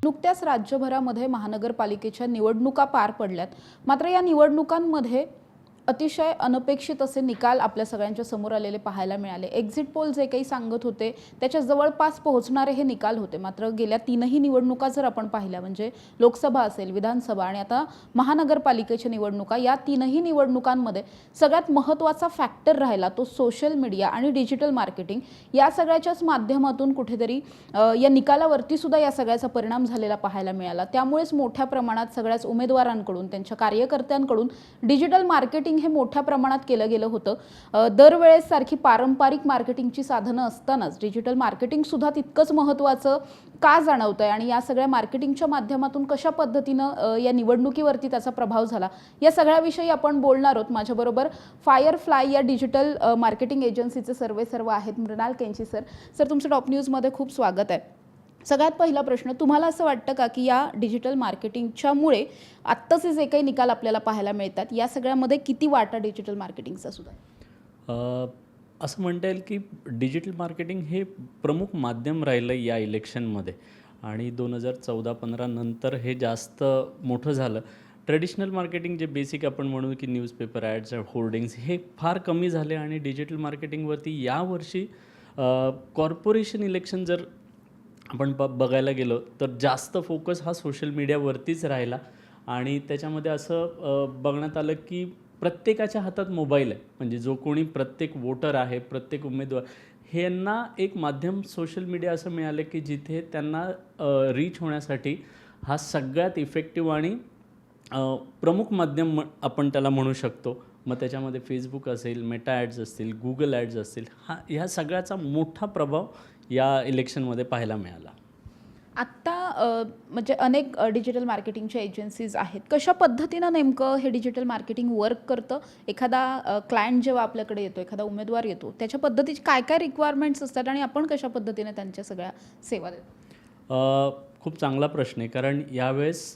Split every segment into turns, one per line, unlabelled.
नुकत्याच राज्यभरामध्ये महानगरपालिकेच्या निवडणुका पार पडल्यात। मात्र या निवडणुकांमध्ये अतिशय अनपेक्षित असे निकाल आपल्या सगळ्यांच्या समोर आलेले पाहायला मिळाले। एक्झिट पोल जे काही सांगत होते त्याच्या जवळपास पोहोचणारे हे निकाल होते। मात्र गेल्या तीनही निवडणुका जर आपण पाहिल्या म्हणजे लोकसभा असेल, विधानसभा आणि आता महानगरपालिकेच्या निवडणुका, या तीनही निवडणुकांमध्ये सगळ्यात महत्त्वाचा फॅक्टर राहिला तो सोशल मीडिया आणि डिजिटल मार्केटिंग। या सगळ्याच्याच माध्यमातून कुठेतरी या निकालावरती सुद्धा या सगळ्याचा परिणाम झालेला पाहायला मिळाला। त्यामुळेच मोठ्या प्रमाणात सगळ्याच उमेदवारांकडून, त्यांच्या कार्यकर्त्यांकडून डिजिटल मार्केटिंग हे मोठ्या प्रमाणात केलं गेलं होतं। दरवेळेस सारखी पारंपरिक मार्केटिंगची साधनं असतानाच डिजिटल मार्केटिंग सुद्धा तितकंच महत्त्वाचं का जाणवतंय आणि या सगळ्या मार्केटिंगच्या माध्यमातून कशा पद्धतीनं या निवडणुकीवरती त्याचा प्रभाव झाला, या सगळ्याविषयी आपण बोलणार आहोत। माझ्याबरोबर फायरफ्लाय या डिजिटल मार्केटिंग एजन्सीचे सर्वेसर्वा आहेत मृणाल केंची सर। सर, तुमचं टॉप न्यूजमध्ये खूप स्वागत आहे। सगळ्यात पहिला प्रश्न, तुम्हाला असं वाटतं का की या डिजिटल मार्केटिंगच्यामुळे आत्ताचे जे काही निकाल आपल्याला पाहायला मिळतात या सगळ्यामध्ये किती वाटा डिजिटल मार्केटिंगचा सुद्धा?
असं म्हणता येईल की डिजिटल मार्केटिंग हे प्रमुख माध्यम राहिलं या इलेक्शनमध्ये आणि 2014-15 नंतर हे जास्त मोठं झालं। ट्रेडिशनल मार्केटिंग जे बेसिक आपण म्हणू की न्यूजपेपर ॲड्स, होर्डिंग्स हे फार कमी झाले आणि डिजिटल मार्केटिंगवरती यावर्षी कॉर्पोरेशन इलेक्शन जर आपण बघायला गेलो तर जास्त फोकस हा सोशल मीडियावरतीच राहिला आणि त्याच्यामध्ये असं बघण्यात आलं की प्रत्येकाच्या हातात मोबाईल आहे। म्हणजे जो कोणी प्रत्येक वोटर आहे, प्रत्येक उमेदवार, ह्यांना एक माध्यम सोशल मीडिया असं मिळालं की जिथे त्यांना रीच होण्यासाठी हा सगळ्यात इफेक्टिव्ह आणि प्रमुख माध्यम आपण त्याला म्हणू शकतो। मग त्याच्यामध्ये फेसबुक असेल, मेटा ॲड्स असतील, गुगल ॲड्स असतील, ह्या सगळ्याचा मोठा प्रभाव या इलेक्शनमध्ये पाहायला मिळाला।
आत्ता म्हणजे अनेक डिजिटल मार्केटिंगच्या एजन्सीज आहेत। कशा पद्धतीनं नेमकं हे डिजिटल मार्केटिंग वर्क करतं? एखादा क्लायंट जेव्हा आपल्याकडे येतो, एखादा उमेदवार येतो, त्याच्या पद्धतीचे काय काय रिक्वायरमेंट्स असतात आणि आपण कशा पद्धतीने त्यांच्या सगळ्या सेवा देतो?
खूप चांगला प्रश्न आहे, कारण यावेळेस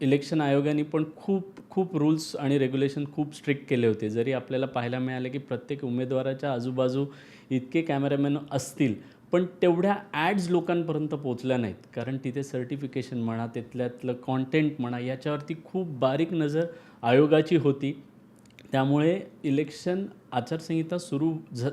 इलेक्शन आयोगाने पण खूप रूल्स आणि रेग्युलेशन खूप स्ट्रिक्ट केले होते। जरी आपल्याला पाहायला मिळालं की प्रत्येक उमेदवाराच्या आजूबाजू इतके कॅमेरामॅन असतील पण तेवढ्या ॲड्स लोकांपर्यंत पोचल्या नाहीत, कारण तिथे सर्टिफिकेशन म्हणा, तिथल्यातलं कॉन्टेंट म्हणा, याच्यावरती खूप बारीक नजर आयोगाची होती। त्यामुळे इलेक्शन आचारसंहिता सुरू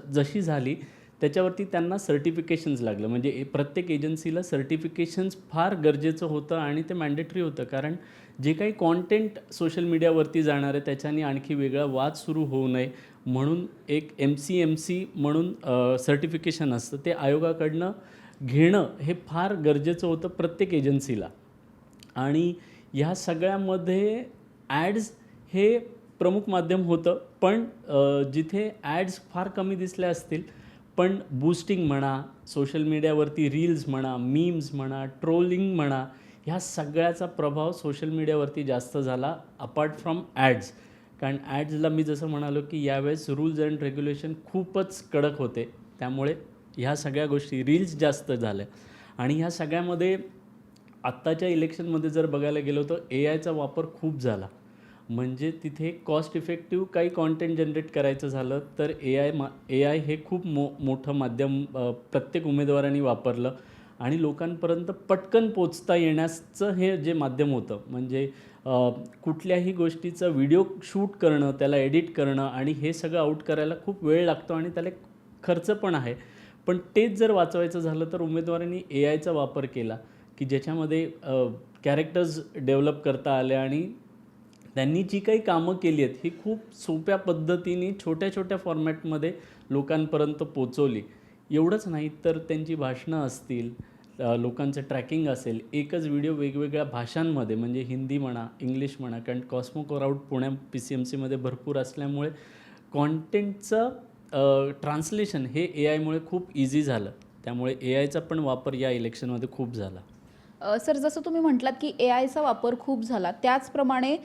जशी झाली त्याच्यावरती त्यांना सर्टिफिकेशन्स लागलं। म्हणजे प्रत्येक एजन्सीला सर्टिफिकेशन्स फार गरजेचं होतं आणि ते मॅन्डेटरी होतं, कारण जे काही कॉन्टेंट सोशल मीडियावरती जाणार आहे त्याच्याने आणखी वेगळा वाद सुरू होऊ नये म्हणून एक MCMC म्हणून सर्टिफिकेशन असतं, ते आयोगाकडनं घेणं हे फार गरजेचं होतं प्रत्येक एजन्सीला। आणि ह्या सगळ्यामध्ये ॲड्स हे प्रमुख माध्यम होतं, पण जिथे ॲड्स फार कमी दिसल्या असतील पण बूस्टिंग म्हणा, सोशल मीडियावरती रील्स म्हणा, मीम्स म्हणा, ट्रोलिंग म्हणा, ह्या सगळ्याचा प्रभाव सोशल मीडियावरती जास्त झाला अपार्ट फ्रॉम ॲड्स। कारण ॲड्सला मी जसं म्हणालो की यावेळेस रूल्स अँड रेग्युलेशन खूपच कडक होते, त्यामुळे ह्या सगळ्या गोष्टी, रील्स जास्त झाल्या। आणि ह्या सगळ्यामध्ये आत्ताच्या इलेक्शनमध्ये जर बघायला गेलो तर AIचा वापर खूप झाला। म्हणजे तिथे कॉस्ट इफेक्टिव्ह काही कॉन्टेंट जनरेट करायचं झालं तर AI हे खूप मोठं माध्यम प्रत्येक उमेदवारांनी वापरलं आणि लोकांपर्यंत पटकन पोचता येण्याचं हे जे माध्यम होतं। म्हणजे कुठल्याही गोष्टीचं व्हिडिओ शूट करणं, त्याला एडिट करणं आणि हे सगळं आउट करायला खूप वेळ लागतो आणि त्याला खर्च पण आहे। पण तेच जर वाचवायचं झालं तर उमेदवारांनी AIचा वापर केला की ज्याच्यामध्ये कॅरेक्टर्स डेव्हलप करता आले आणि त्यांनी जी काही कामं केली आहेत ही खूप सोप्या पद्धतीने छोट्या छोट्या फॉर्मॅटमध्ये लोकांपर्यंत पोचवली। एवढंच नाही तर त्यांची भाषणं असतील, लोकांचं ट्रॅकिंग असेल, एकच व्हिडिओ वेगवेगळ्या भाषांमध्ये, म्हणजे हिंदी म्हणा, इंग्लिश म्हणा, कारण कॉस्मो क्राऊड पुण्या PCMCमध्ये भरपूर असल्यामुळे कॉन्टेंटचं ट्रान्सलेशन हे AIमुळे खूप इझी झालं। त्यामुळे AIचा पण वापर या इलेक्शनमध्ये खूप झाला।
सर, जसं तुम्ही म्हटलात की AIचा वापर खूप झाला, त्याचप्रमाणे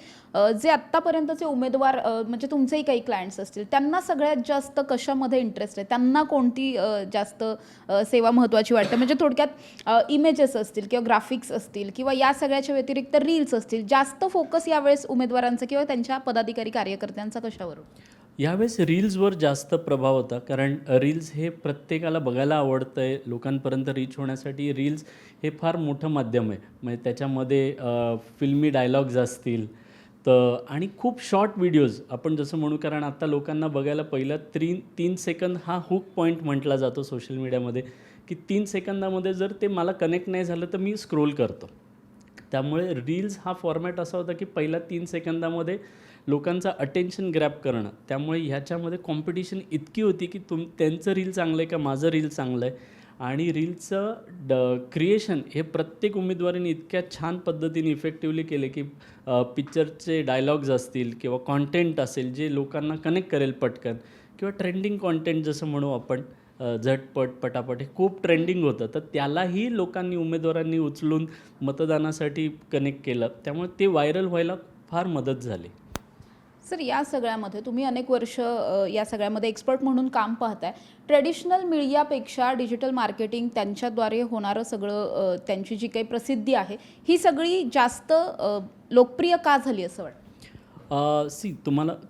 जे आत्तापर्यंतचे उमेदवार म्हणजे तुमचेही काही क्लायंट्स असतील, त्यांना सगळ्यात जास्त कशामध्ये इंटरेस्ट आहे? त्यांना कोणती जास्त सेवा महत्त्वाची वाटते? म्हणजे थोडक्यात इमेजेस असतील किंवा ग्राफिक्स असतील किंवा या सगळ्याच्या व्यतिरिक्त रील्स असतील, जास्त फोकस यावेळेस उमेदवारांचा किंवा त्यांच्या पदाधिकारी कार्यकर्त्यांचा कशावर?
यावेळेस रील्सवर जास्त प्रभाव होता, कारण रील्स हे प्रत्येकाला बघायला आवडतं आहे. लोकांपर्यंत रीच होण्यासाठी रील्स हे फार मोठं माध्यम आहे. म्हणजे त्याच्यामध्ये फिल्मी डायलॉग्स असतील तर आणि खूप शॉर्ट व्हिडिओज आपण जसं म्हणू, कारण आता लोकांना बघायला पहिला 3 सेकंद हा हुक पॉईंट म्हटला जातो सोशल मीडियामध्ये, की 3 सेकंदामध्ये जर ते मला कनेक्ट नाही झालं तर मी स्क्रोल करतो. त्यामुळे रील्स हा फॉर्मॅट असा होता की पहिल्या 3 सेकंदामध्ये लोकांचा अटेन्शन ग्रॅब करणं. त्यामुळे ह्याच्यामध्ये कॉम्पिटिशन इतकी होती की त्यांचं रील चांगलं आहे का माझं रील चांगलं आहे. आणि रील्सचं क्रिएशन हे प्रत्येक उमेदवाराने इतक्या छान पद्धतीने इफेक्टिव्हली केले की पिक्चरचे डायलॉग्स असतील किंवा कॉन्टेंट असेल जे लोकांना कनेक्ट करेल पटकन, किंवा ट्रेंडिंग कॉन्टेंट जसं म्हणू आपण, झटपट पटापट हे खूप ट्रेंडिंग होतं, तर त्यालाही लोकांनी उमेदवारांनी उचलून मतदानासाठी कनेक्ट केलं. त्यामुळे ते व्हायरल व्हायला फार मदत झाली.
सर, या सगळ्यामध्ये तुम्ही अनेक वर्ष या सगळ्यामध्ये एक्सपर्ट म्हणून काम पाहताय. ट्रेडिशनल मीडियापेक्षा डिजिटल मार्केटिंग त्यांच्याद्वारे होणारं सगळं त्यांची जी काही प्रसिद्धी आहे ही सगळी जास्त लोकप्रिय का झाली असं वाटतं?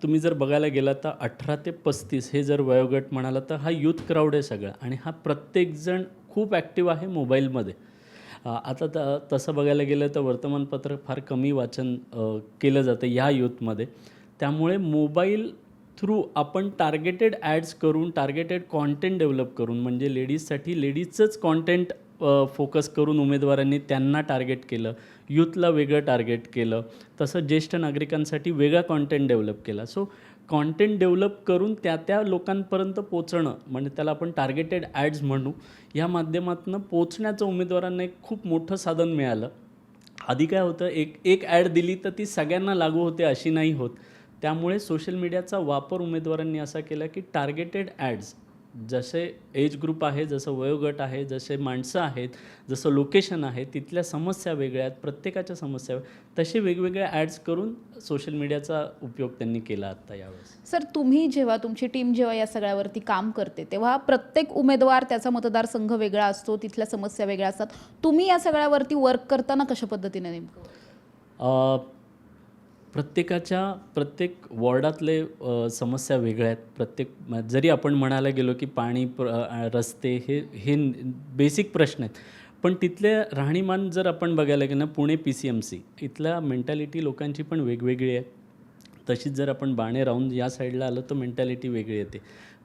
तुम्ही जर बघायला गेलात तर 18 ते 35 हे जर वयोगट म्हणाला तर हा यूथ क्राऊड आहे सगळा, आणि हा प्रत्येकजण खूप ॲक्टिव्ह आहे मोबाईलमध्ये. आता तसं बघायला गेलं तर वर्तमानपत्र फार कमी वाचन केलं जातं या यूथमध्ये. त्यामुळे मोबाईल थ्रू आपण टार्गेटेड ॲड्स करून, टार्गेटेड कॉन्टेंट डेव्हलप करून, म्हणजे लेडीजसाठी लेडीजचंच कॉन्टेंट फोकस करून उमेदवारांनी त्यांना टार्गेट केलं, यूथला वेगळं टार्गेट केलं, तसं ज्येष्ठ नागरिकांसाठी वेगळा कॉन्टेंट डेव्हलप केला. सो कॉन्टेंट डेव्हलप करून त्या लोकांपर्यंत पोचणं, म्हणजे त्याला आपण टार्गेटेड ॲड्स म्हणू, या माध्यमातून पोचण्याचं उमेदवारांना एक खूप मोठं साधन मिळालं. आधी काय होतं, एक ॲड दिली तर ती सगळ्यांना लागू होते अशी नाही होत. त्यामुळे सोशल मीडियाचा वापर उमेदवारांनी असा केला की टार्गेटेड ॲड्स, जसे एज ग्रुप आहे, जसं वयोगट आहे, जसे माणसं आहेत, जसं लोकेशन आहे, तिथल्या समस्या वेगळ्या आहेत, प्रत्येकाच्या समस्या तसे वेगवेगळ्या ॲड्स करून सोशल मीडियाचा उपयोग त्यांनी केला आत्ता यावेळेस. सर, तुमची टीम जेव्हा या सगळ्यावरती काम करते तेव्हा प्रत्येक उमेदवार त्याचा मतदारसंघ वेगळा असतो, तिथल्या समस्या वेगळ्या असतात. तुम्ही या सगळ्यावरती वर्क करताना कशा पद्धतीने नेमकं?
प्रत्येक वॉर्डातले समस्या वेगळ्या आहेत. जरी आपण म्हणायला गेलो की पाणी, रस्ते हे बेसिक प्रश्न आहेत, पण तिथले राहणीमान जर आपण बघायला गेलं ना, पुणे PCMC इथल्या मेंटॅलिटी लोकांची पण वेगवेगळी आहे. तशीच जर आपण बाणे राहून या साईडला आलो तर मेंटॅलिटी वेगळी येते.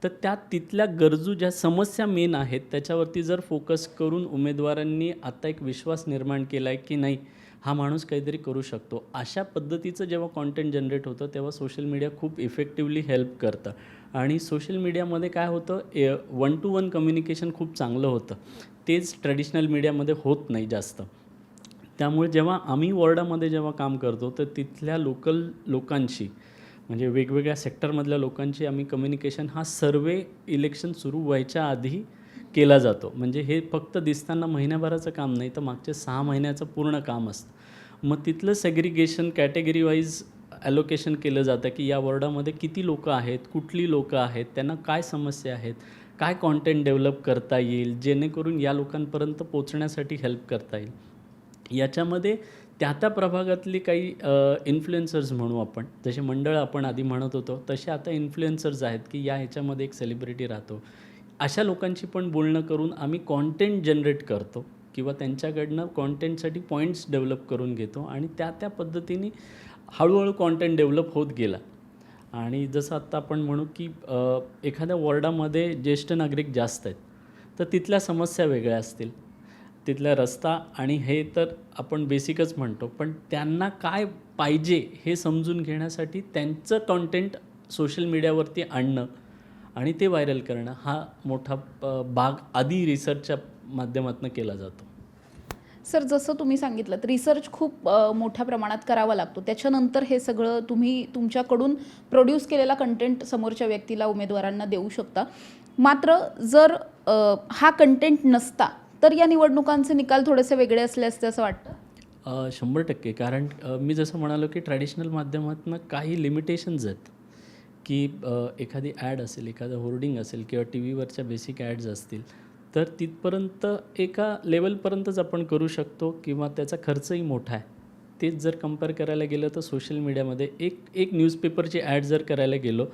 तर तिथल्या गरजू ज्या समस्या मेन आहेत त्याच्यावरती जर फोकस करून उमेदवारांनी आता एक विश्वास निर्माण केला आहे की नाही, हा माणूस काहीतरी करू शकतो. अशा पद्धतीचं जेव्हा कॉन्टेंट जनरेट होतं तेव्हा सोशल मीडिया खूप इफेक्टिव्हली हेल्प करतं. आणि सोशल मीडियामध्ये काय होतं, 1 to 1 कम्युनिकेशन खूप चांगलं होतं. तेच ट्रेडिशनल मीडियामध्ये होत नाही जास्त. त्यामुळे जेव्हा आम्ही वॉर्डामध्ये जेव्हा काम करतो तर तिथल्या लोकांशी, म्हणजे वेगवेगळ्या सेक्टरमधल्या लोकांशी आम्ही कम्युनिकेशन हा सर्वे इलेक्शन सुरू व्हायच्या आधी केला जातो. म्हणजे हे फक्त दिसताना महिन्याभराचं काम नाही, तर मागचे 6 महिन्याचं पूर्ण काम असतं. मग तिथलं सेग्रिगेशन कॅटेगरी वाईज ॲलोकेशन केलं जातं की या वॉर्डामध्ये किती लोकं आहेत, कुठली लोकं आहेत, त्यांना काय समस्या आहेत, काय कॉन्टेंट डेव्हलप करता येईल जेणेकरून या लोकांपर्यंत पोचण्यासाठी हेल्प करता येईल. याच्यामध्ये त्या प्रभागातली काही इन्फ्लुएन्सर्स म्हणू आपण, जसे मंडळ आपण आधी म्हणत होतो तसे आता इन्फ्लुएन्सर्स आहेत की ह्याच्यामध्ये एक सेलिब्रिटी राहतो. अशा लोकांशी पण बोलणं करून आम्ही कॉन्टेंट जनरेट करतो किंवा त्यांच्याकडनं कॉन्टेंटसाठी पॉईंट्स डेव्हलप करून घेतो, आणि त्या पद्धतीने हळूहळू कॉन्टेंट डेव्हलप होत गेला. आणि जसं आत्ता आपण म्हणू की एखाद्या वॉर्डामध्ये ज्येष्ठ नागरिक जास्त आहेत, तर तिथल्या समस्या वेगळ्या असतील, तिथला रस्ता आणि हे तर आपण बेसिकच म्हणतो, पण त्यांना काय पाहिजे हे समजून घेण्यासाठी त्यांचं कॉन्टेंट सोशल मीडियावरती आणणं आणि ते व्हायरल करणं हा मोठा भाग आधी रिसर्चच्या माध्यमातून केला जातो.
सर, जसं तुम्ही सांगितलं रिसर्च खूप मोठ्या प्रमाणात करावा लागतो. त्याच्यानंतर हे सगळं तुम्ही तुमच्याकडून प्रोड्यूस केलेला कंटेंट समोरच्या व्यक्तीला, उमेदवारांना देऊ शकता. मात्र जर हा कंटेंट नसता तर या निवडणुकांचे निकाल थोडेसे वेगळे असले असते असं वाटतं?
100%. कारण मी जसं म्हणालो की ट्रॅडिशनल माध्यमातून काही लिमिटेशन्स आहेत की एखादी ॲड असेल, एखादं होर्डिंग असेल किंवा टी व्हीवरच्या बेसिक ॲड्स असतील, तर तिथपर्यंत एका लेवलपर्यंतच आपण करू शकतो किंवा त्याचा खर्चही मोठा आहे. तेच जर कंपेअर करायला गेलं तर सोशल मीडियामध्ये एक न्यूजपेपरची ॲड जर करायला गेलो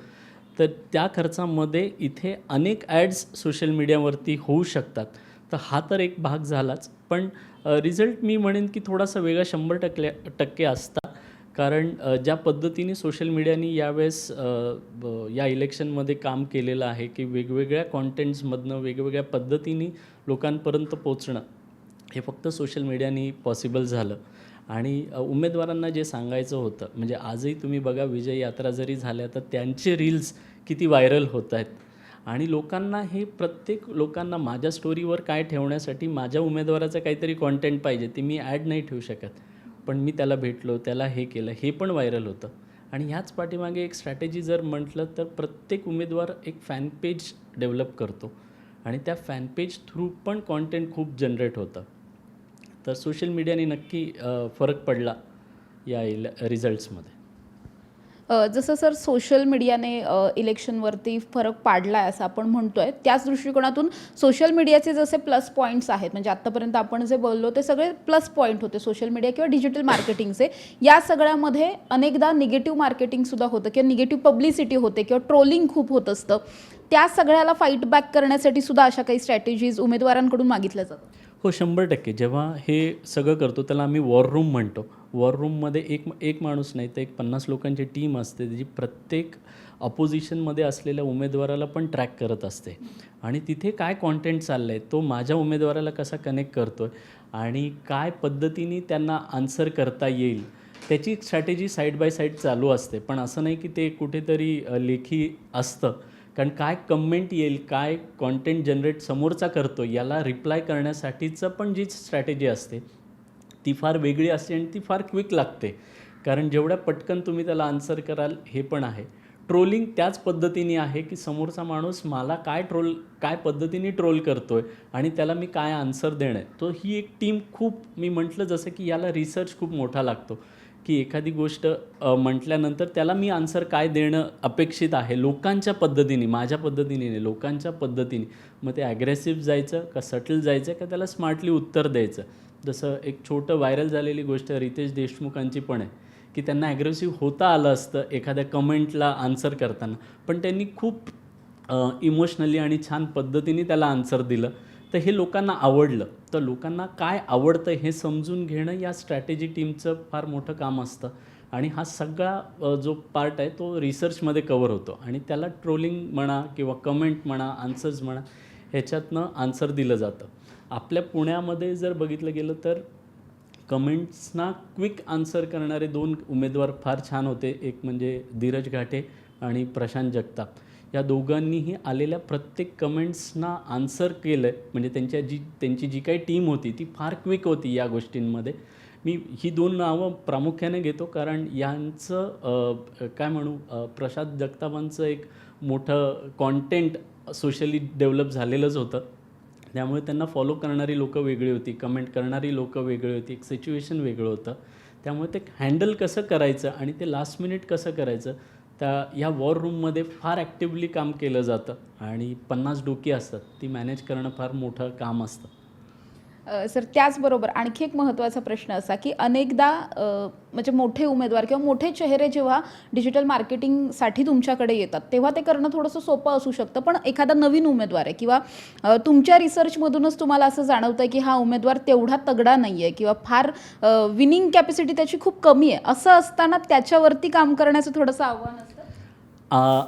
तर त्या खर्चामध्ये इथे अनेक ॲड्स सोशल मीडियावरती होऊ शकतात. तर हा तर एक भाग झालाच, पण रिझल्ट मी म्हणेन की थोडासा वेगळा 100% असता. कारण ज्या पद्धतीने सोशल मीडियाने यावेळेस या इलेक्शनमध्ये काम केलेलं आहे की वेगवेगळ्या कॉन्टेंट्समधनं वेगवेगळ्या पद्धतीने लोकांपर्यंत पोचणं, हे फक्त सोशल मीडियाने पॉसिबल झालं. आणि उमेदवारांना जे सांगायचं होतं, म्हणजे आजही तुम्ही बघा विजय यात्रा जरी झाल्या तर त्यांचे रील्स किती व्हायरल होत आहेत. आणि लोकांना हे प्रत्येक लोकांना माझ्या स्टोरीवर काय ठेवण्यासाठी माझ्या उमेदवाराचं काहीतरी कॉन्टेंट पाहिजे, ते मी ॲड नाही ठेवू शकत, पण मी त्याला भेटलो, त्याला हे केलं, हे पण व्हायरल होतं. आणि ह्याच पाठीमागे एक स्ट्रॅटेजी जर म्हटलं तर प्रत्येक उमेदवार एक फॅन पेज डेव्हलप करतो आणि त्या फॅन पेज थ्रू पण कॉन्टेंट खूप जनरेट होतं. तर सोशल मीडियाने नक्की फरक पडला या रिझल्ट्समध्ये.
जसं सर सोशल मीडियाने इलेक्शनवरती फरक पाडला आहे असं आपण म्हणतोय, त्याच दृष्टिकोनातून सोशल मीडियाचे जसे प्लस पॉईंट्स आहेत, म्हणजे आत्तापर्यंत आपण जे बोललो ते सगळे प्लस पॉईंट होते सोशल मीडिया किंवा डिजिटल मार्केटिंगचे, या सगळ्यामध्ये अनेकदा निगेटिव्ह मार्केटिंगसुद्धा होतं किंवा निगेटिव्ह पब्लिसिटी होते किंवा ट्रोलिंग खूप होत असतं. त्या सगळ्याला फाईट बॅक करण्यासाठी सुद्धा अशा काही स्ट्रॅटेजीज उमेदवारांकडून मागितल्या जातात?
हो, 100%. जेव्हा हे सगळं करतो त्याला आम्ही वॉर रूम म्हणतो. वॉर रूममध्ये एक माणूस नाही तर एक 50 लोकांची टीम असते, जी प्रत्येक अपोजिशनमध्ये असलेल्या उमेदवाराला पण ट्रॅक करत असते. आणि तिथे काय कॉन्टेंट चाललं आहे, तो माझ्या उमेदवाराला कसा कनेक्ट करतो आहे आणि काय पद्धतीने त्यांना आन्सर करता येईल, त्याची स्ट्रॅटेजी साईड बाय साईड चालू असते. पण असं नाही की ते कुठेतरी लेखी असतं. कारण काय कमेंट येईल, काय कॉन्टेंट जनरेट समोरचा करतो, याला रिप्लाय करण्यासाठीचं पण जी स्ट्रॅटेजी असते ती फार वेगळी असते आणि ती फार क्विक लागते. कारण जेवढ्या पटकन तुम्ही त्याला आन्सर कराल हे पण आहे. ट्रोलिंग त्याच पद्धतीने आहे की समोरचा माणूस मला काय पद्धतीने ट्रोल करतो आहे आणि त्याला मी काय आन्सर देणं आहे. तो ही एक टीम खूप, मी म्हटलं जसं की याला रिसर्च खूप मोठा लागतो की एखादी गोष्ट म्हटल्यानंतर त्याला मी आन्सर काय देणं अपेक्षित आहे लोकांच्या पद्धतीने, माझ्या पद्धतीने नाही, लोकांच्या पद्धतीने. मग ते ॲग्रेसिव्ह जायचं का सटल जायचं का त्याला स्मार्टली उत्तर द्यायचं. जसं एक छोटं व्हायरल झालेली गोष्ट रितेश देशमुखांची पण आहे की त्यांना ॲग्रेसिव्ह होता आलं असतं एखाद्या कमेंटला आन्सर करताना, पण त्यांनी खूप इमोशनली आणि छान पद्धतीने त्याला आन्सर दिलं. तर हे लोकांना आवडलं. तर लोकांना काय आवडतं हे समजून घेणं या स्ट्रॅटेजी टीमचं फार मोठं काम असतं. आणि हा सगळा जो पार्ट आहे तो रिसर्चमध्ये कवर होतो आणि त्याला ट्रोलिंग म्हणा किंवा कमेंट म्हणा, आन्सर्स म्हणा, ह्याच्यातनं आन्सर दिलं जातं. आपल्या पुण्यामध्ये जर बघितलं गेलं तर कमेंट्सना क्विक आन्सर करणारे 2 उमेदवार फार छान होते. एक म्हणजे धीरज घाटे आणि प्रशांत जगताप. या दोघांनीही आलेल्या प्रत्येक कमेंट्सना आन्सर केलं आहे. म्हणजे त्यांची जी काही टीम होती ती फार क्विक होती या गोष्टींमध्ये. मी ही 2 नावं प्रामुख्याने घेतो कारण यांचं काय म्हणू, प्रशांत जगतापांचं एक मोठं कॉन्टेंट सोशली डेव्हलप झालेलंच होतं. त्यामुळे त्यांना फॉलो करणारी लोकं वेगळी होती, कमेंट करणारी लोकं वेगळी होती, एक सिच्युएशन वेगळं होतं. त्यामुळे ते हँडल कसं करायचं आणि ते लास्ट मिनिट कसं करायचं, या वॉर रूममध्ये फार ॲक्टिवली काम केलं जातं आणि 50 डोकी असतात, ती मॅनेज करणं फार मोठं काम असतं.
सर त्याचबरोबर आणखी एक महत्त्वाचा प्रश्न असा की अनेकदा म्हणजे मोठे उमेदवार किंवा मोठे चेहरे जेव्हा डिजिटल मार्केटिंगसाठी तुमच्याकडे येतात तेव्हा ते करणं थोडंसं सोपं असू शकतं, पण एखादा नवीन उमेदवार आहे किंवा तुमच्या रिसर्चमधूनच तुम्हाला असं जाणवतं की हा उमेदवार तेवढा तगडा नाही आहे किंवा फार विनिंग कॅपॅसिटी त्याची खूप कमी आहे, असं असताना त्याच्यावरती काम करण्याचं थोडंसं आव्हान असतं?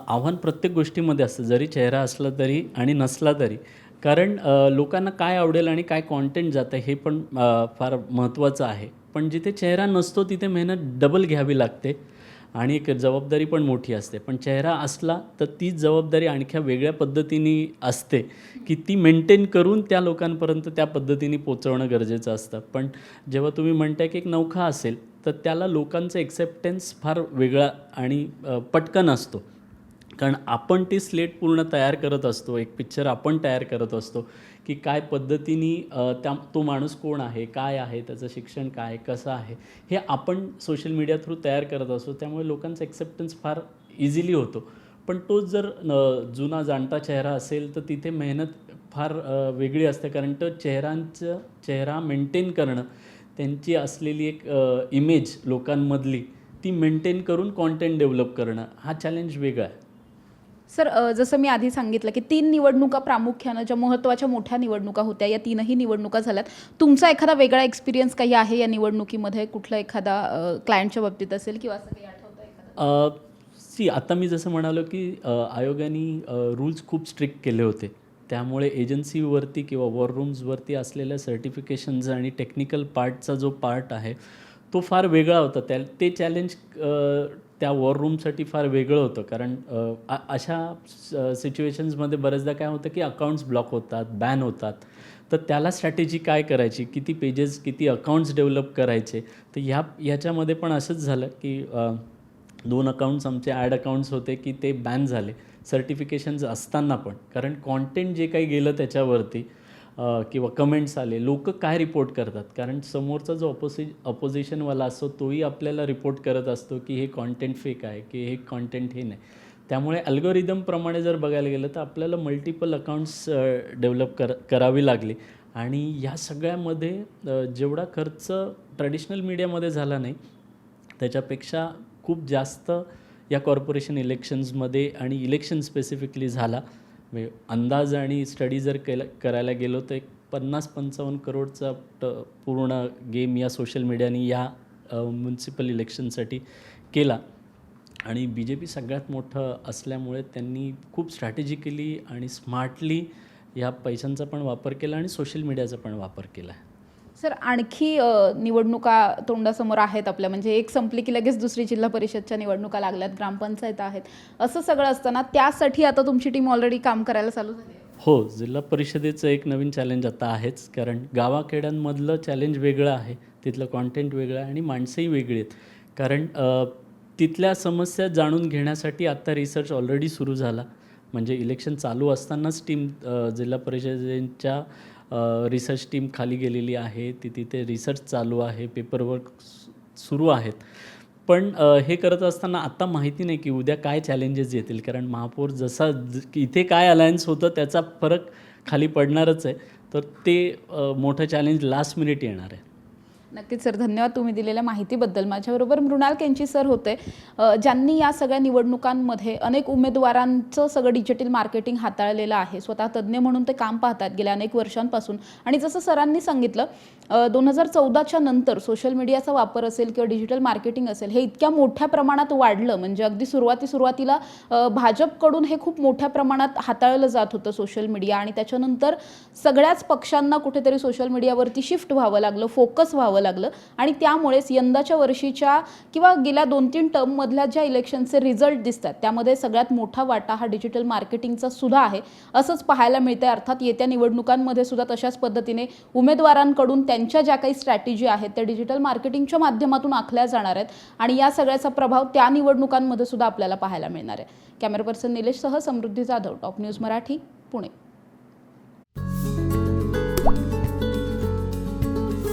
आव्हान प्रत्येक गोष्टीमध्ये असतं, जरी चेहरा असला तरी आणि नसला तरी. कारण लोकांना काय आवडेल आणि काय कॉन्टेंट जातं हे पण फार महत्त्वाचं आहे. पण जिथे चेहरा नसतो तिथे मेहनत डबल घ्यावी लागते आणि एक जबाबदारी पण मोठी असते. पण चेहरा असला तर तीच जबाबदारी आणखी वेगळ्या पद्धतीने असते की ती मेंटेन करून त्या लोकांपर्यंत त्या पद्धतीने पोचवणं गरजेचं असतं. पण जेव्हा तुम्ही म्हणताय की एक नौखा असेल तर त्याला लोकांचं एक्सेप्टन्स फार वेगळा आणि पटकन असतो. कारण आपण ती स्लेट पूर्ण तयार करत असतो, एक पिक्चर आपण तयार करत असतो की काय पद्धतीने तो माणूस कोण आहे, काय आहे, त्याचं शिक्षण काय, कसं आहे, हे आपण सोशल मीडिया थ्रू तयार करत असतो. त्यामुळे लोकांचा एक्सेप्टन्स फार इझिली होतो. पण तोच जर जुना जाणता चेहरा असेल तर तिथे मेहनत फार वेगळी असते. कारण तो चेहरा मेंटेन करणं, त्यांची असलेली एक इमेज लोकांमधली ती मेंटेन करून कॉन्टेंट डेव्हलप करणं, हा चॅलेंज वेगळा आहे.
सर जसं मी आधी सांगितलं की 3 निवडणुका प्रामुख्यानं ज्या महत्त्वाच्या मोठ्या निवडणुका होत्या, या 3ही निवडणुका झाल्यात. तुमचा एखादा वेगळा एक्सपिरियन्स काही आहे या निवडणुकीमध्ये? कुठला एखादा क्लायंटच्या बाबतीत असेल किंवा असं काही आठवतं एखादा?
आता मी जसं म्हणालो की आयोगाने रूल्स खूप स्ट्रिक्ट केले होते. त्यामुळे एजन्सीवरती किंवा वॉर रूम्सवरती असलेल्या सर्टिफिकेशन्स आणि टेक्निकल पार्टचा जो पार्ट आहे तो फार वेगळा होता. ते चॅलेंज त्या वॉर रूमसाठी फार वेगळं होतं. कारण अशा सिच्युएशन्समध्ये बऱ्याचदा काय होतं की अकाउंट्स ब्लॉक होतात, बॅन होतात. तर त्याला स्ट्रॅटेजी काय करायची, किती पेजेस, किती अकाउंट्स डेव्हलप करायचे. तर ह्याच्यामध्ये पण असंच झालं की 2 अकाउंट्स आमचे ॲड अकाउंट्स होते की ते बॅन झाले सर्टिफिकेशन्स असताना पण. कारण कॉन्टेंट जे काही गेलं त्याच्यावरती किंवा कमेंट्स आले, लोक काय रिपोर्ट करतात. कारण समोरचा जो अपोजिशनवाला असतो तोही आपल्याला रिपोर्ट करत असतो की हे कॉन्टेंट फेक आहे, की हे कॉन्टेंट हे नाही. त्यामुळे अल्गोरिदमप्रमाणे जर बघायला गेलं तर आपल्याला मल्टिपल अकाउंट्स डेव्हलप करावी लागली. आणि या सगळ्यामध्ये जेवढा खर्च ट्रॅडिशनल मीडियामध्ये झाला नाही त्याच्यापेक्षा खूप जास्त या कॉर्पोरेशन इलेक्शन्समध्ये आणि इलेक्शन स्पेसिफिकली झाला. म्हणजे अंदाज आणि स्टडी जर करायला गेलो तर एक 50-55 करोडचा पूर्ण गेम या सोशल मीडियाने या म्युन्सिपल इलेक्शनसाठी केला. आणि BJP सगळ्यात मोठं असल्यामुळे त्यांनी खूप स्ट्रॅटेजिकली आणि स्मार्टली ह्या पैशांचा पण वापर केला आणि सोशल मीडियाचा पण वापर केला आहे.
सर आणखी निवडणुका तोंडासमोर आहेत आपल्या, म्हणजे एक संपली की लगेच दुसरी जिल्हा परिषदच्या निवडणुका लागल्यात, ग्रामपंचायत आहेत. असं सगळं असताना त्यासाठी आता तुमची टीम ऑलरेडी काम करायला चालू झाली आहे?
हो, जिल्हा परिषदेचं एक नवीन चॅलेंज आता आहेच. कारण गावाखेड्यांमधलं चॅलेंज वेगळं आहे, तिथलं कॉन्टेंट वेगळं आहे आणि माणसंही वेगळी आहेत. कारण तिथल्या समस्या जाणून घेण्यासाठी आत्ता रिसर्च ऑलरेडी सुरू झाला. म्हणजे इलेक्शन चालू असतानाच टीम जिल्हा परिषदेच्या रिसर्च टीम खाली गेलेली आहे. तिथे रिसर्च चालू आहे, पेपरवर्क सुरू आहेत. पण हे करत असताना आत्ता माहिती नाही की उद्या काय चॅलेंजेस येतील. कारण महापौर इथे काय अलायन्स होतं त्याचा फरक खाली पडणारच आहे. तर ते मोठं चॅलेंज लास्ट मिनिट येणार आहे.
नक्कीच सर, धन्यवाद तुम्ही दिलेल्या माहितीबद्दल. माझ्याबरोबर मृणाल केंची सर होते, ज्यांनी या सगळ्या निवडणुकांमध्ये अनेक उमेदवारांचं सगळं डिजिटल मार्केटिंग हाताळलेलं आहे. स्वतः तज्ज्ञ म्हणून ते काम पाहतात गेल्या अनेक वर्षांपासून. आणि जसं सरांनी सांगितलं 2014च्या नंतर सोशल मीडियाचा वापर असेल किंवा डिजिटल मार्केटिंग असेल हे इतक्या मोठ्या प्रमाणात वाढलं. म्हणजे अगदी सुरुवातीला भाजपकडून हे खूप मोठ्या प्रमाणात हाताळलं जात होतं सोशल मीडिया. आणि त्याच्यानंतर सगळ्याच पक्षांना कुठेतरी सोशल मीडियावरती शिफ्ट व्हावं लागलं, फोकस व्हावं लागलं. आणि त्यामुळेच यंदाच्या वर्षीच्या किंवा गेल्या 2-3 टर्ममधल्या ज्या इलेक्शनचे रिझल्ट दिसतात त्यामध्ये सगळ्यात मोठा वाटा हा डिजिटल मार्केटिंगचा सुद्धा आहे, असंच पाहायला मिळतंय. अर्थात येत्या निवडणुकांमध्ये सुद्धा तशाच पद्धतीने उमेदवारांकडून त्यांच्या ज्या काही स्ट्रॅटेजी आहेत त्या डिजिटल मार्केटिंगच्या माध्यमातून आखल्या जाणार आहेत. आणि या सगळ्याचा प्रभाव त्या निवडणुकांमध्ये सुद्धा आपल्याला पाहायला मिळणार आहे. कॅमेरा पर्सन निलेशसह समृद्धी जाधव, टॉप न्यूज मराठी, पुणे.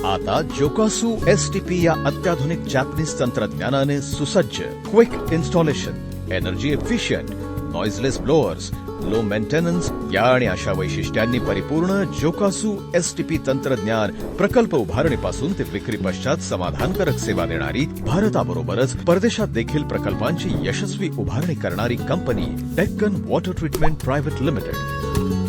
आता जोकासू STP या अत्याधुनिक जॅपनीज तंत्रज्ञानाने सुसज्ज, quick installation, energy efficient, noiseless blowers, low maintenance या आणि अशा वैशिष्ट्यांनी परिपूर्ण जोकासू STP तंत्रज्ञान प्रकल्प उभारणीपासून ते विक्री पश्चात समाधानकारक सेवा देणारी, भारताबरोबरच परदेशात देखील प्रकल्पांची यशस्वी उभारणी करणारी company Deccan water treatment private limited.